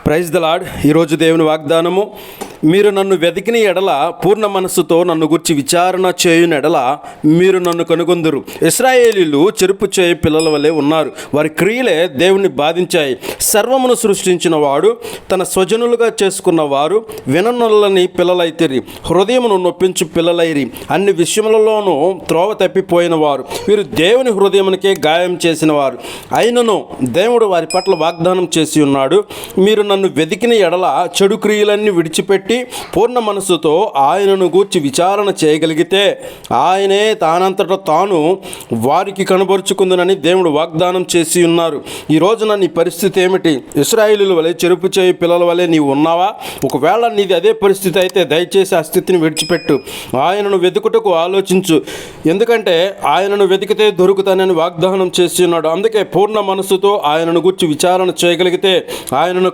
Praise the lord. ఈరోజు దేవుని వాగ్దానము, మీరు నన్ను వెతికిన ఎడల పూర్ణ మనస్సుతో నన్ను గురించి విచారణ చేయుని ఎడల మీరు నన్ను కనుగొందురు. ఇశ్రాయేలీలు చెరుపు చేయి పిల్లల వలె ఉన్నారు. వారి క్రియలే దేవుని బాధించాయి. సర్వమును సృష్టించిన వాడు తన స్వజనులుగా చేసుకున్న వారు విననొల్లని పిల్లలైతిరి, హృదయమును నొప్పించు పిల్లలైరి, అన్ని విషయములలోనూ త్రోవ తప్పిపోయిన వారు. వీరు దేవుని హృదయమునికే గాయం చేసిన వారు. అయినను దేవుడు వారి పట్ల వాగ్దానం చేసి ఉన్నాడు, మీరు నన్ను వెతికిన ఎడల చెడు క్రియలన్నీ విడిచిపెట్టి పూర్ణ మనస్సుతో ఆయనను గూర్చి విచారణ చేయగలిగితే ఆయనే తానంతట తాను వారికి కనబరుచుకుందునని దేవుడు వాగ్దానం చేసి ఉన్నారు. ఈ రోజున నీ పరిస్థితి ఏమిటి? ఇశ్రాయేలీయుల వలె చెరుపు చేయి పిల్లల వలె నీవు ఉన్నావా? ఒకవేళ నీది అదే పరిస్థితి అయితే దయచేసి ఆ స్థితిని విడిచిపెట్టు. ఆయనను వెతుకుటకు ఆలోచించు. ఎందుకంటే ఆయనను వెతికితే దొరుకుతానని వాగ్దానం చేసి ఉన్నాడు. అందుకే పూర్ణ మనస్సుతో ఆయనను గూర్చి విచారణ చేయగలిగితే ఆయనను